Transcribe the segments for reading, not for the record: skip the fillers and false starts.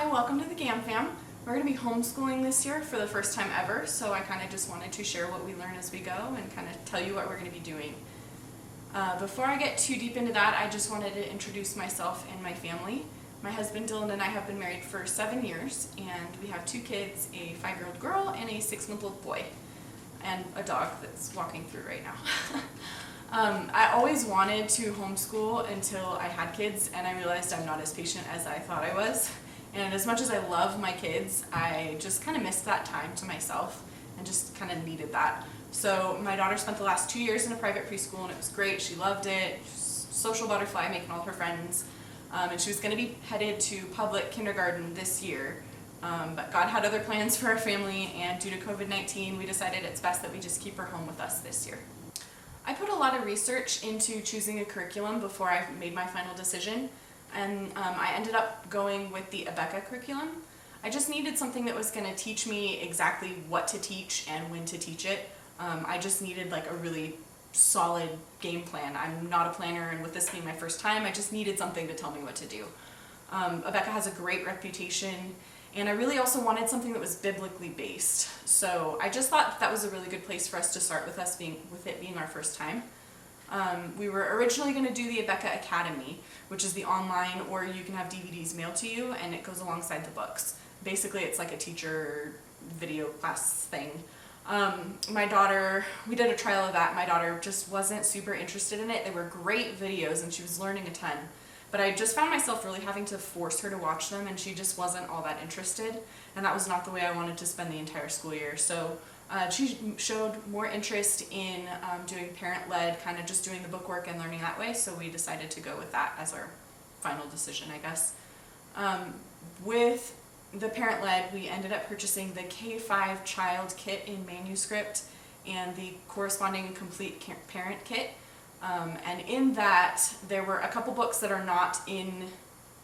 Hi, welcome to the GAM fam. We're going to be homeschooling this year for the first time ever, so I kind of just wanted to share what we learn as we go and kind of tell you what we're going to be doing. Before I get too deep into that, I just wanted to introduce myself and my family. My husband Dylan and I have been married for 7 years, and we have 2 kids, a 5-year-old girl and a 6-month-old boy, and a dog that's walking through right now. I always wanted to homeschool until I had kids, and I realized I'm not as patient as I thought I was. And as much as I love my kids, I just kind of missed that time to myself and just kind of needed that. So my daughter spent the last 2 years in a private preschool, and it was great. She loved it. Social butterfly, making all her friends. And she was going to be headed to public kindergarten this year. But God had other plans for our family, and due to COVID-19, we decided it's best that we just keep her home with us this year. I put a lot of research into choosing a curriculum before I made my final decision, and I ended up going with the Abeka curriculum. I just needed something that was going to teach me exactly what to teach and when to teach it. I just needed like a really solid game plan. I'm not a planner, and with this being my first time, I just needed something to tell me what to do. Abeka has a great reputation, and I really also wanted something that was biblically based. So I just thought that was a really good place for us to start with it being our first time. We were originally going to do the Abeka Academy, which is the online, or you can have DVDs mailed to you, and it goes alongside the books. Basically, it's like a teacher video class thing. My daughter, we did a trial of that. My daughter just wasn't super interested in it. They were great videos, and she was learning a ton. But I just found myself really having to force her to watch them, and she just wasn't all that interested, and that was not the way I wanted to spend the entire school year. So she showed more interest in doing parent-led, kind of just doing the bookwork and learning that way, so we decided to go with that as our final decision, I guess. With the parent-led, we ended up purchasing the K-5 child kit in Manuscript and the corresponding complete parent kit. And in that, there were a couple books that are not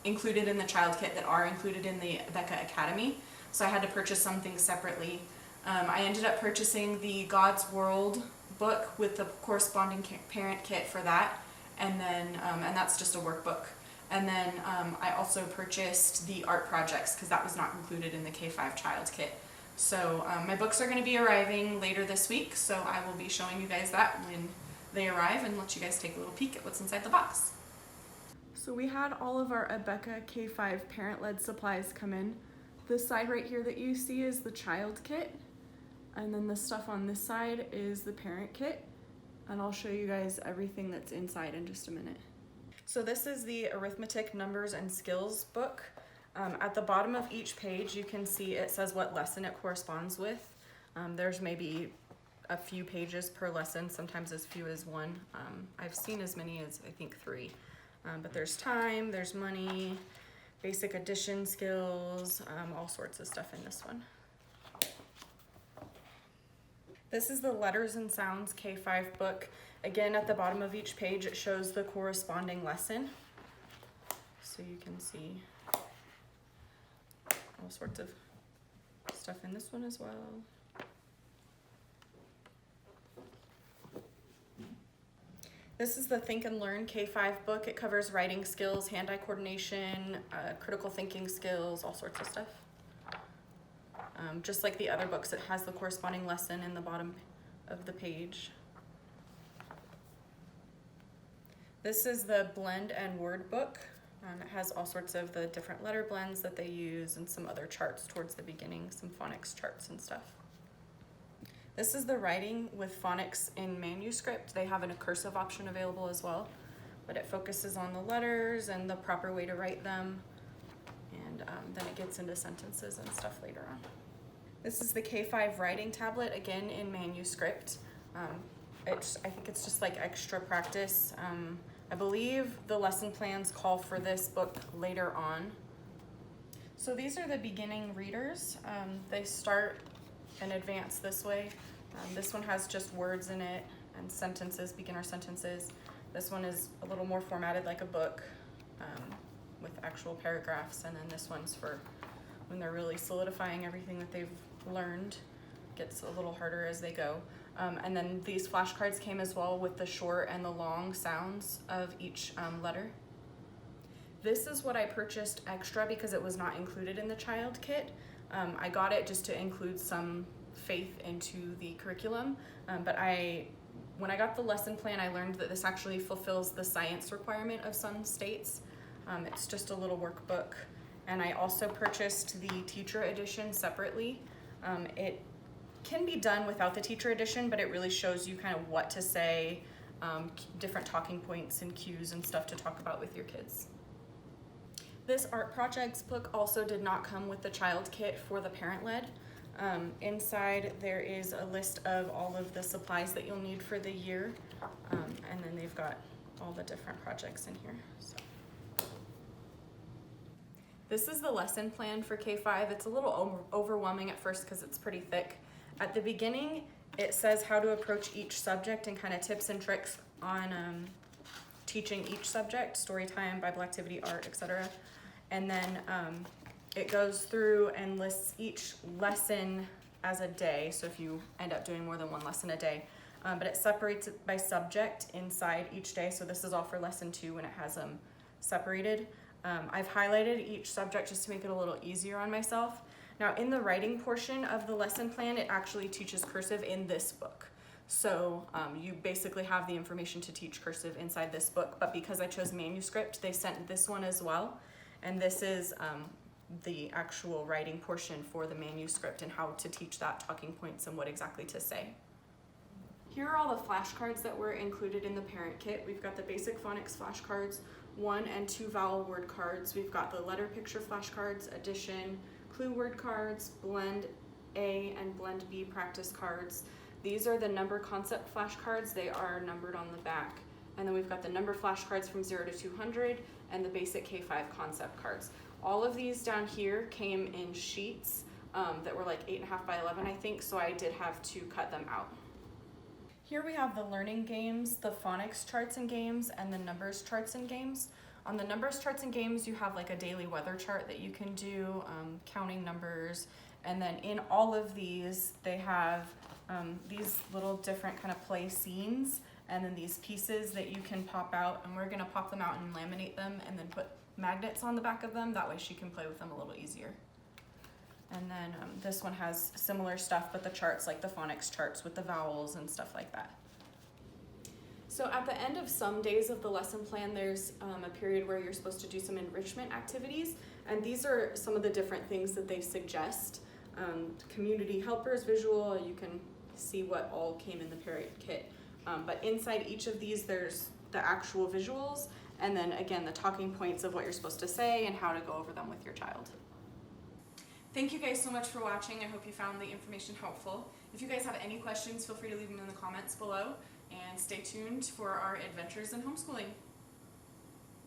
included in the child kit that are included in the Abeka Academy, so I had to purchase some things separately. I ended up purchasing the God's World book with the corresponding parent kit for that, and then and that's just a workbook. And then I also purchased the art projects because that was not included in the K-5 child kit. So my books are going to be arriving later this week, so I will be showing you guys that when they arrive and let you guys take a little peek at what's inside the box. So we had all of our Abeka K-5 parent-led supplies come in. This side right here that you see is the child kit, and then the stuff on this side is the parent kit, and I'll show you guys everything that's inside in just a minute. So this is the Arithmetic Numbers and Skills book. At the bottom of each page you can see it says what lesson it corresponds with. There's maybe a few pages per lesson, sometimes as few as 1. I've seen as many as I think 3. But there's time, there's money, basic addition skills, all sorts of stuff in this one. This is the Letters and Sounds K-5 book. Again, at the bottom of each page it shows the corresponding lesson. So you can see all sorts of stuff in this one as well. This is the Think and Learn K-5 book. It covers writing skills, hand-eye coordination, critical thinking skills, all sorts of stuff. Just like the other books, it has the corresponding lesson in the bottom of the page. This is the Blend and Word book. It has all sorts of the different letter blends that they use and some other charts towards the beginning, some phonics charts and stuff. This is the Writing with Phonics in Manuscript. They have a cursive option available as well, but it focuses on the letters and the proper way to write them, and then it gets into sentences and stuff later on. This is the K-5 Writing Tablet, again in Manuscript. I think it's just like extra practice. I believe the lesson plans call for this book later on. So these are the beginning readers. They start and advance this way. This one has just words in it and sentences, beginner sentences. This one is a little more formatted like a book with actual paragraphs, and then this one's for when they're really solidifying everything that they've learned. Gets a little harder as they go. And then these flashcards came as well with the short and the long sounds of each letter. This is what I purchased extra because it was not included in the child kit. I got it just to include some faith into the curriculum, but when I got the lesson plan, I learned that this actually fulfills the science requirement of some states. It's just a little workbook. And I also purchased the teacher edition separately. It can be done without the teacher edition, but it really shows you kind of what to say, different talking points and cues and stuff to talk about with your kids. This art projects book also did not come with the child kit for the parent-led. Inside there is a list of all of the supplies that you'll need for the year, and then they've got all the different projects in here. So. This is the lesson plan for K-5. It's a little overwhelming at first because it's pretty thick. At the beginning, it says how to approach each subject and kind of tips and tricks on teaching each subject, story time, Bible activity, art, etc. And then it goes through and lists each lesson as a day, so if you end up doing more than one lesson a day. But it separates it by subject inside each day, so this is all for lesson 2 when it has them separated. I've highlighted each subject just to make it a little easier on myself. Now in the writing portion of the lesson plan, it actually teaches cursive in this book. So you basically have the information to teach cursive inside this book, but because I chose Manuscript, they sent this one as well. And this is the actual writing portion for the Manuscript and how to teach that, talking points, and what exactly to say. Here are all the flashcards that were included in the parent kit. We've got the basic phonics flashcards, 1 and 2 vowel word cards. We've got the letter picture flashcards, addition, clue word cards, blend A and blend B practice cards. These are the number concept flashcards. They are numbered on the back. And then we've got the number flashcards from 0 to 200 and the basic K-5 concept cards. All of these down here came in sheets that were like 8.5 by 11, I think, so I did have to cut them out. Here we have the learning games, the phonics charts and games, and the numbers charts and games. On the numbers charts and games, you have like a daily weather chart that you can do, counting numbers, and then in all of these, they have these little different kind of play scenes, and then these pieces that you can pop out, and we're gonna pop them out and laminate them and then put magnets on the back of them. That way she can play with them a little easier. And then this one has similar stuff, but the charts, like the phonics charts with the vowels and stuff like that. So at the end of some days of the lesson plan, there's a period where you're supposed to do some enrichment activities. And these are some of the different things that they suggest. Community helpers, visual, you can see what all came in the parent kit. But inside each of these, there's the actual visuals, and then again, the talking points of what you're supposed to say and how to go over them with your child. Thank you guys so much for watching. I hope you found the information helpful. If you guys have any questions, feel free to leave them in the comments below, and stay tuned for our adventures in homeschooling.